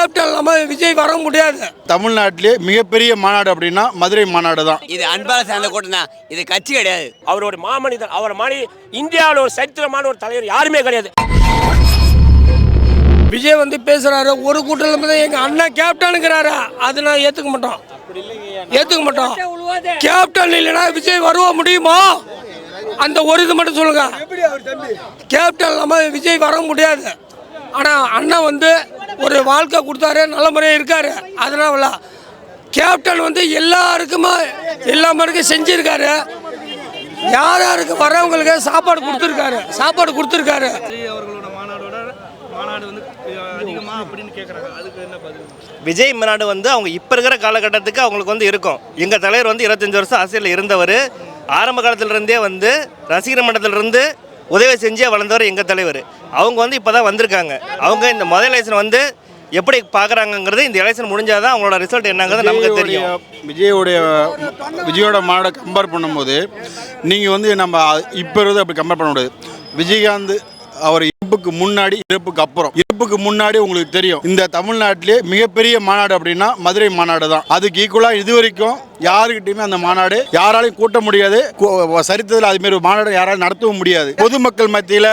Captain இல்லாமல் விஜய் வர முடியாது. தமிழ்நாட்டிலே மிகப்பெரிய மாநாடு அப்படின்னா மதுரை மாநாடு தான். இது அன்பால சேர்ந்த கூட்டம் தான், இது கட்சி கிடையாது. அவர் ஒரு மாமனிதன். அவர் மாதிரி இந்தியாவில் ஒரு சரித்திரமான ஒரு தலைவர் யாருமே கிடையாது. விஜய் வந்து பேசுறாரு, ஒரு கூட்டம் எங்க அண்ணன் கேப்டனுங்கிறாரு, அது நான் ஏத்துக்க மாட்டோம். கேப்டன் இல்லைன்னா விஜய் வருவ முடியுமா? அந்த ஒரு இது மட்டும் சொல்லுங்க. கேப்டன் இல்லாமல் விஜய் வர முடியாது. ஆனால் அண்ணன் வந்து ஒரு வாழ்க்கை கொடுத்தாரு, நல்ல முறையாக இருக்காரு. அதனால கேப்டன் வந்து எல்லாருக்கும் செஞ்சிருக்காரு. யார் யாருக்கு வரவங்களுக்கு சாப்பாடு கொடுத்துருக்காரு. விஜய் மாநாடு வந்து அவங்க இப்போ இருக்கிற காலகட்டத்துக்கு அவங்களுக்கு வந்து இருக்கும். எங்கள் தலைவர் வந்து 25 வருஷம் அரசியலில் இருந்தவர். ஆரம்ப காலத்திலிருந்தே வந்து ரசிகர் மன்றத்திலிருந்து உதவி செஞ்சே வளர்ந்தவர் எங்கள் தலைவர். அவங்க வந்து இப்போ தான் வந்திருக்காங்க. அவங்க இந்த முதல் எலெக்ஷன் வந்து எப்படி பார்க்குறாங்கங்கிறது இந்த எலெக்ஷன் முடிஞ்சால் தான் அவங்களோட ரிசல்ட் என்னங்கிறது நமக்கு தெரியும். விஜயோட மாநாடை கம்பேர் பண்ணும்போது நீங்கள் வந்து நம்ம இப்போ இருந்து அப்படி கம்பேர் பண்ண முடியாது. விஜயகாந்த் அவர் இறப்புக்கு முன்னாடி, இறப்புக்கு முன்னாடி உங்களுக்கு தெரியும் இந்த தமிழ்நாட்டிலே மிகப்பெரிய மாநாடு அப்படின்னா மதுரை மாநாடு தான். அதுக்கு ஈக்குவலாக இது வரைக்கும் யாருக்கிட்டையுமே அந்த மாநாடு யாராலையும் கூட்ட முடியாது. சரித்திரத்தில் அதுமாரி மாநாடு யாராலும் நடத்தவும் முடியாது. பொதுமக்கள் மத்தியில்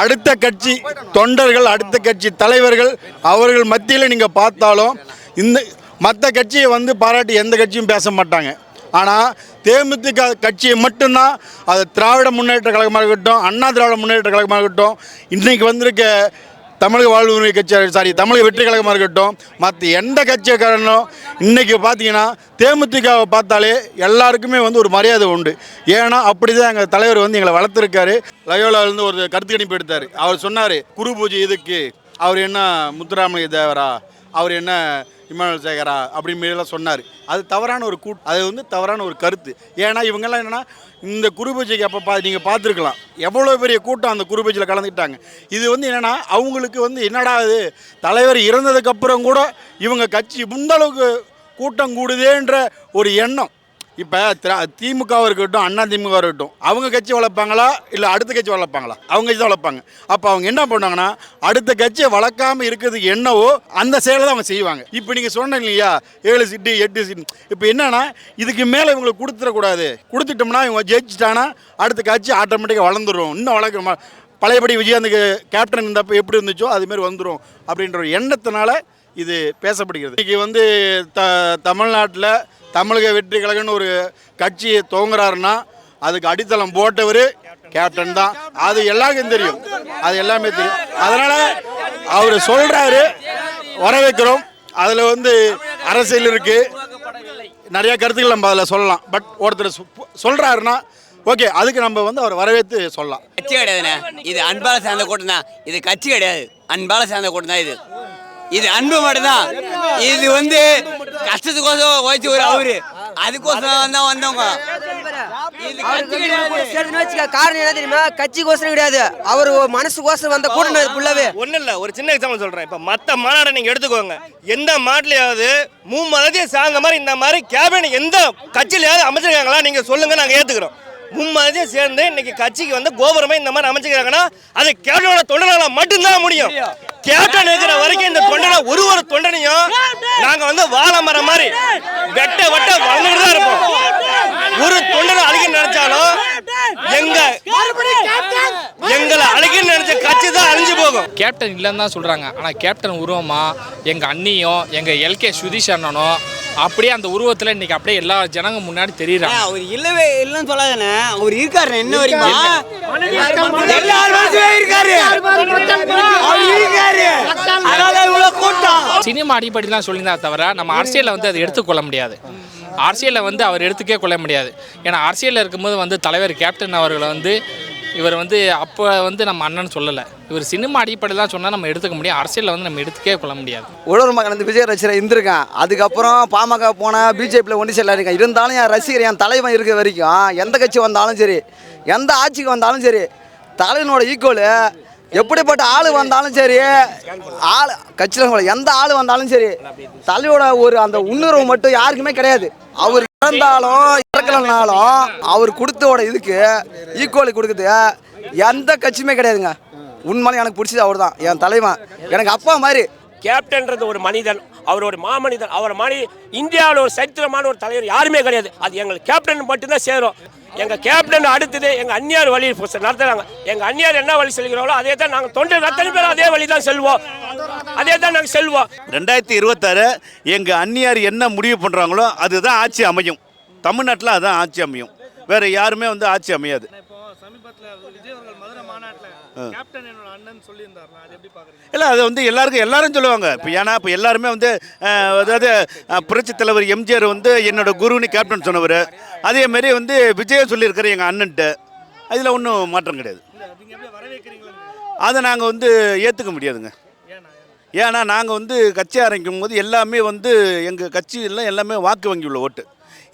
அடுத்த கட்சி தொண்டர்கள், அடுத்த கட்சி தலைவர்கள் அவர்கள் மத்தியில் நீங்கள் பார்த்தாலும் இந்த மற்ற கட்சியை வந்து பாராட்டி எந்த கட்சியும் பேச மாட்டாங்க. ஆனால் தேமுதிக கட்சியை மட்டும்தான், அது திராவிட முன்னேற்ற கழகமாக இருக்கட்டும், அண்ணா திராவிட முன்னேற்ற கழகமாக இருக்கட்டும், இன்றைக்கி வந்திருக்க தமிழக வாழ்வுரிமை கட்சி தமிழக வெற்றி கழகமாக இருக்கட்டும், மற்ற எந்த கட்சிக்காரனும் இன்றைக்கி பார்த்தீங்கன்னா தேமுதிகவை பார்த்தாலே எல்லாருக்குமே வந்து ஒரு மரியாதை உண்டு. ஏன்னா அப்படி தான் எங்கள் தலைவர் வந்து எங்களை வளர்த்துருக்காரு. லயோலாவிலேருந்து ஒரு கருத்து கணிப்பு எடுத்தார். அவர் சொன்னார், குரு பூஜை இதுக்கு அவர் என்ன முத்துராமலிங்க தேவரா, அவர் என்ன இமானுவேல் சேகரா அப்படின்னு மாரிலாம் சொன்னார். அது தவறான ஒரு அது வந்து தவறான ஒரு கருத்து. ஏன்னா இவங்கெல்லாம் என்னென்னா இந்த குரு பூஜைக்கு அப்போ நீங்கள் பார்த்துருக்கலாம் எவ்வளோ பெரிய கூட்டம் அந்த குரு பூஜையில் கலந்துக்கிட்டாங்க. இது வந்து என்னென்னா அவங்களுக்கு வந்து என்னடா இது தலைவர் இறந்ததுக்கப்புறம் கூட இவங்க கட்சி முந்தளவுக்கு கூட்டம் கூடுதேன்ற ஒரு எண்ணம். இப்போ திமுகவாக இருக்கட்டும், அண்ணா திமுக இருக்கட்டும், அவங்க கட்சி வளர்ப்பாங்களா இல்லை அடுத்த கட்சி வளர்ப்பாங்களா? அவங்க கட்சி தான் வளர்ப்பாங்க. அப்போ அவங்க என்ன பண்ணுவாங்கன்னா அடுத்த கட்சியை வளர்க்காமல் இருக்கிறதுக்கு என்னவோ அந்த செயலை தான் அவங்க செய்வாங்க. இப்போ நீங்கள் சொன்னீங்க இல்லையா 7 சீட்டு 8 சீட்டு, இப்போ என்னன்னா இதுக்கு மேலே இவங்களுக்கு கொடுத்துடக்கூடாது. கொடுத்துட்டோம்னா இவங்க ஜெயிச்சிட்டாங்கன்னா அடுத்த கட்சி ஆட்டோமேட்டிக்காக வளர்ந்துடும். இன்னும் வளர்க்க பழையபடி விஜயகாந்துக்கு கேப்டன் இருந்தப்போ எப்படி இருந்துச்சோ அதுமாரி வந்துடும் அப்படின்ற ஒரு எண்ணத்தினால இது பேசப்படுகிறது. இன்றைக்கி வந்து தமிழ்நாட்டில் தமிழக வெற்றி கழகம்னு ஒரு கட்சியை துவங்குறாருன்னா அதுக்கு அடித்தளம் போட்டவர் கேப்டன் தான். அது எல்லாருக்கும் தெரியும், அது எல்லாமே தெரியும். அதனால் அவர் சொல்கிறாரு, வரவேற்கிறோம். அதில் வந்து அரசியல் இருக்குது, நிறையா கருத்துக்கள் நம்ம அதில் சொல்லலாம். பட் ஒருத்தர் சொல்கிறாருன்னா ஓகே, அதுக்கு நம்ம வந்து அவர் வரவேற்று சொல்லலாம். கட்சி கிடையாதுண்ணே, இது அன்பால சேர்ந்த கூட்டம் தான். இது கட்சி கிடையாது, அன்பால சேர்ந்த கூட்டம் தான். இது அன்பு மட்டும்தான். இது வந்து கஷ்டத்துக்கோசம் ஓய்ச்சி ஒரு அவரு அதுக்கோசம் தான் வந்தவங்க. காரணம் என்ன தெரியுமா? கட்சிக்கோசரம் கிடையாது, அவர் மனசுக்கோசரம் வந்த கூட்டம் ஃபுல்லாவே. ஒன்றும் இல்லை, ஒரு சின்ன எக்ஸாம்பிள் சொல்கிறேன். இப்போ மற்ற மாநாடை நீங்கள் எடுத்துக்கோங்க. எந்த மாட்டிலையாவது மும்மதத்தையும் சார்ந்த மாதிரி இந்த மாதிரி கேபினட் எந்த கட்சியிலையாவது அமைச்சிருக்காங்களா? நீங்கள் சொல்லுங்கள், நாங்கள் ஏற்றுக்கிறோம். மும்மதத்தையும் சேர்ந்து இன்னைக்கு கட்சிக்கு வந்து கோபுரமே இந்த மாதிரி அமைச்சிருக்காங்கன்னா அது கேப்டனோட தொண்டனால மட்டும்தான் முடியும். கேப்டன் இருக்கிற வரைக்கும் இந்த தொண்டனை ஒரு தொண்டனையும் நாங்க வந்து வாழை மரம் மாதிரி வெட்ட வளர்ந்துட்டு தான் இருப்போம். ஒரு தொண்டனை அழிக்க நினைச்சாலும் எங்களை அழிக்க நினைச்ச கட்சி தான் அழிஞ்சு போகும். கேப்டன் இல்லைன்னு தான் சொல்றாங்க. ஆனா கேப்டன் உருவமா எங்க அண்ணியும் எங்க எல்கே சுதீஷ் அண்ணனும் அப்படியே அந்த உருவத்துல இன்னைக்கு அப்படியே எல்லா ஜனங்க முன்னாடி தெரியுறாங்க. அவர் இல்லவே இல்லைன்னு சொல்லாதானே, அவர் இருக்காரு. என்ன வரைக்கும் சினிமா அடிப்படை தான் சொல்லியிருந்தா தவிர நம்ம அரசியலில் வந்து அதை எடுத்துக்கொள்ள முடியாது. அரசியலில் வந்து அவர் எடுத்துக்கே கொள்ள முடியாது. ஏன்னா அரசியலில் இருக்கும்போது வந்து தலைவர் கேப்டன் அவர்களை வந்து இவர் வந்து அப்போ வந்து நம்ம அண்ணன் சொல்லலை. இவர் சினிமா அடிப்படையில் தான் சொன்னால் நம்ம எடுத்துக்க முடியும். அரசியலில் வந்து நம்ம எடுத்துக்கே கொள்ள முடியாது. உழவர் மகன் வந்து விஜய் ரசிகர் இருந்திருக்கேன். அதுக்கப்புறம் பாமக போனால் பிஜேபியில் ஒன்று செல்ல இருக்கேன். இருந்தாலும் என் ரசிகர் என் தலைவன் இருக்க வரைக்கும் எந்த கட்சி வந்தாலும் சரி, எந்த ஆட்சிக்கு வந்தாலும் சரி, தலைவனோட ஈக்குவல் எப்படிப்பட்ட ஆள் வந்தாலும் சரி, ஆள் கட்சியில் எந்த ஆள் வந்தாலும் சரி, தலையோட ஒரு அந்த உணர்வு மட்டும் யாருக்குமே கிடையாது. அவர் இறந்தாலும் இறக்கலனாலும் அவர் கொடுத்தோட இதுக்கு ஈக்குவலி கொடுக்குது எந்த கட்சியுமே கிடையாதுங்க. உண்மையிலே எனக்கு பிடிச்சது அவர் தான், என் தலைவன். எனக்கு அப்பா மாதிரி கேப்டன்றது ஒரு மனிதன், அவர் ஒரு மாமனிதன். அவர் மாதிரி இந்தியாவில் ஒரு சரித்திரமான ஒரு தலைவர் யாருமே கிடையாது. அது எங்கள் கேப்டன் மட்டும்தான் சேரும். எங்கள் கேப்டன் அடுத்தது எங்கள் அந்நியார் வழி நடத்துகிறாங்க. எங்கள் அந்நியார் என்ன வழி செல்கிறாங்களோ அதே தான் நாங்கள் தொண்டர்கள் அத்தனை பேர் அதே வழி தான் செல்வோம். அதே தான் நாங்கள் செல்வோம். 2026 எங்கள் அந்நியார் என்ன முடிவு பண்ணுறாங்களோ அதுதான் ஆட்சி அமையும். தமிழ்நாட்டில் அதுதான் ஆட்சி அமையும். வேறு யாருமே வந்து ஆட்சி அமையாது. இல்லை அது வந்து எல்லாரும் சொல்லுவாங்க. இப்போ எல்லாருமே வந்து அதாவது புரட்சித் தலைவர் எம்ஜிஆர் வந்து என்னோட குருன்னு கேப்டன் சொன்னவர். அதேமாரி வந்து விஜய் சொல்லியிருக்கிற எங்கள் அண்ணன்ட்ட அதில் ஒன்றும் மாற்றம் கிடையாது. அதை நாங்கள் வந்து ஏற்றுக்க முடியாதுங்க. ஏன்னா நாங்கள் வந்து கட்சி ஆரம்பிக்கும் போது எல்லாமே வந்து எங்கள் கட்சியெல்லாம் எல்லாமே வாக்கு வங்கி உள்ள ஓட்டு.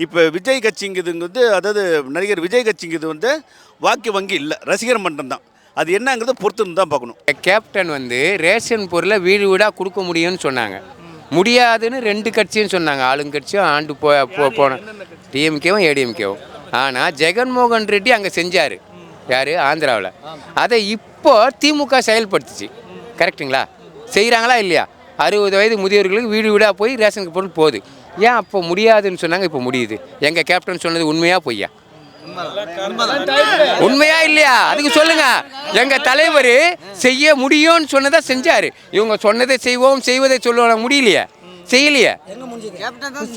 இப்போ விஜய் கட்சிங்கிறது அதாவது நடிகர் விஜய் கட்சிங்கிறது வந்து வாக்கு வங்கி இல்லை, ரசிகர் மன்றம் தான். அது என்னங்கிறத பொறுத்துன்னு தான் பார்க்கணும். கேப்டன் வந்து ரேஷன் பொருளை வீடு வீடாக கொடுக்க முடியும்னு சொன்னாங்க. முடியாதுன்னு 2 கட்சியும் சொன்னாங்க. ஆளுங்கட்சியும் ஆண்டு போன டிஎம்கேவும் ஏடிஎம்கேவும். ஆனால் ஜெகன்மோகன் ரெட்டி அங்கே செஞ்சார். யார்? ஆந்திராவில். அதை இப்போ திமுக செயல்படுத்துச்சு. கரெக்டுங்களா? செய்கிறாங்களா இல்லையா? 60 வயது முதியோர்களுக்கு வீடு வீடாக போய் ரேஷனுக்கு பொருள் போகுது. ஏன் அப்போ முடியாதுன்னு சொன்னாங்க, இப்போ முடியுது? எங்கள் கேப்டன் சொன்னது உண்மையா பொய்யா? உண்மையா இல்லையா? அதுக்கு சொல்லுங்க. எங்க தலைவர் செய்ய முடியும்னு சொன்னதை செஞ்சாரு. இவங்க சொன்னதை செய்வோம், செய்வதை சொல்லுவோம், முடியலையே, செய்யலையே,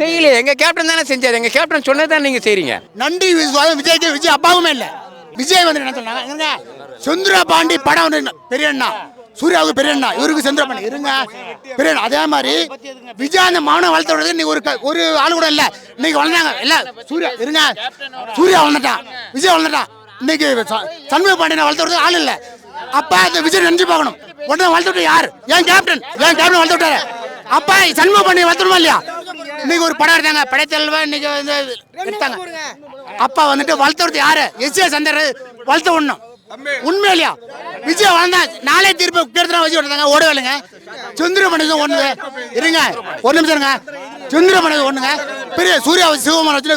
செய்யலையே. எங்க கேப்டன் தானே செஞ்சாரு. எங்க கேப்டன் சொன்னதான் நீங்க செய்றீங்க. நன்றி விசுவாசம் விஜய் அப்பாவுமே இல்லை. விஜய் வந்து என்ன சொன்னாங்க? சுந்தர பாண்டி படம் வந்து பெரிய அண்ணா, சூர்யாவுக்கு பெரிய அண்ணா, இவருக்கு சுந்தர பாண்டி இருங்க பெரிய அண்ணா. அதே மாதிரி விஜய் அந்த மௌனம் வளர்த்த விடுறது இன்னைக்கு ஒரு ஆள் கூட இல்லை. இன்னைக்கு வளர்ந்தாங்க இல்லை. சூர்யா இருங்க, சூர்யா வளர்ந்துட்டான், விஜய் வளர்ந்துட்டான். இன்னைக்கு சண்முக பாண்டியனை வளர்த்த விடுறது ஆள் இல்லை. அப்பா இந்த விஜய் நன்றி பார்க்கணும். உடனே வளர்த்து விட்டு யார்? என் கேப்டன் வளர்த்து விட்டாரு. அப்பா சண்முக பாண்டியன் வளர்த்துணுமா இல்லையா? இன்னைக்கு ஒரு படம் எடுத்தாங்க, படைத்தலைவா இன்னைக்கு வந்து எடுத்தாங்க. அப்பா வந்துட்டு வளர்த்து விடுறது யாரு? எஸ்ஏ சந்தர் வளர்த்து விடணும். உண்மை இல்லையா? விஜய் வளர்ந்தா நாளே தீர்ப்பு கேட்டு வச்சு விட்டாங்க. ஓட வேலைங்க. சுந்தர பாண்டியன் ஒண்ணுங்க. இருங்க ஒரு நிமிஷம் இருங்க. சுந்தர பாண்டியன் ஒண்ணுங்க. பெரிய சூர்யா சிவகுமார் வச்சு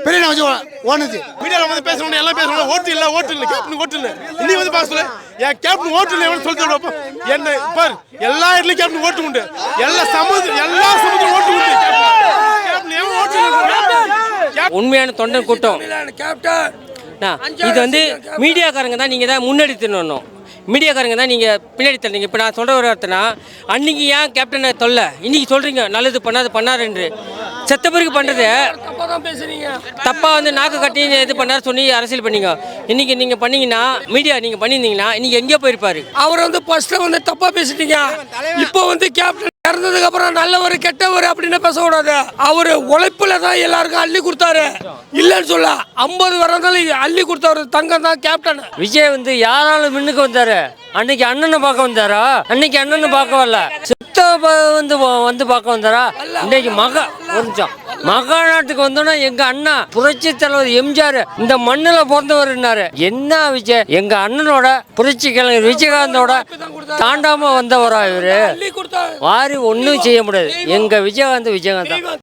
பெரிய வச்சு ஓடுச்சு. மீடியாவில் வந்து பேசணும், எல்லாம் பேசணும். ஓட்டு இல்லை கேப்டன் ஓட்டு இல்லை. இன்னைக்கு வந்து பார்க்க சொல்ல என் கேப்டன் ஓட்டு இல்லை சொல்லிட்டு என்ன பாரு. எல்லா இடத்துலையும் கேப்டன் ஓட்டு உண்டு. எல்லா சமுதிரம் ஓட்டு உண்டு. உண்மையான தொண்டன் கூட்டம் இது வந்து மீடியாக்காரங்க தான். நீங்கள் தான் முன்னாடி தின்னணும். மீடியாக்காரங்க தான் நீங்கள் பின்னாடி தள்ளுங்க. இப்போ நான் சொல்கிற ஒரு அர்த்தம்னா, அன்றைக்கி ஏன் கேப்டனை தொல்லை, இன்றைக்கி சொல்கிறீங்க நல்லது பண்ணாருன்று. செத்த பிறகு பண்ணுறது தப்பாக வந்து நாக்கு கட்டி இது பண்ணார் சொல்லி அரசியல் பண்ணீங்க. இன்றைக்கி நீங்கள் பண்ணீங்கன்னா, மீடியா நீங்கள் பண்ணியிருந்தீங்கன்னா இன்றைக்கி எங்கேயோ போயிருப்பார். அவர் வந்து ஃபர்ஸ்ட்டு வந்து தப்பாக பேசிட்டீங்க. இப்போ வந்து கேப்டன் இறந்ததுக்கு அப்புறம் நல்லவர் கெட்டவர் அப்படின்னு பேசக்கூடாது. அவர் உழைப்புல தான் எல்லாருக்கும் அள்ளி கொடுத்தாரு, இல்லைன்னு சொல்ல. 50 வருடங்கள் அள்ளி கொடுத்தவர் தங்கம் தான் கேப்டன். விஜய் வந்து யாராலும் முன்னுக்கு வந்தாரு. அன்னைக்கு அண்ணனை பார்க்க வந்தாரா? அன்னைக்கு அண்ணனை பார்க்க வரல. வந்து பார்க்க வந்தாரா? இன்னைக்கு ஒரு நிமிஷம் மகாநாட்டுக்கு வந்தோன்னா எங்க அண்ணா புரட்சி தலைவர் எம்ஜிஆர் இந்த மண்ணில் பிறந்தவர்னாரு. என்ன விஜய் எங்க அண்ணனோட புரட்சி கலைஞர் விஜயகாந்தோட தாண்டாம வந்தவரா இவரு? வாரி ஒன்றும் செய்ய முடியாது. எங்க விஜயகாந்த் தான்.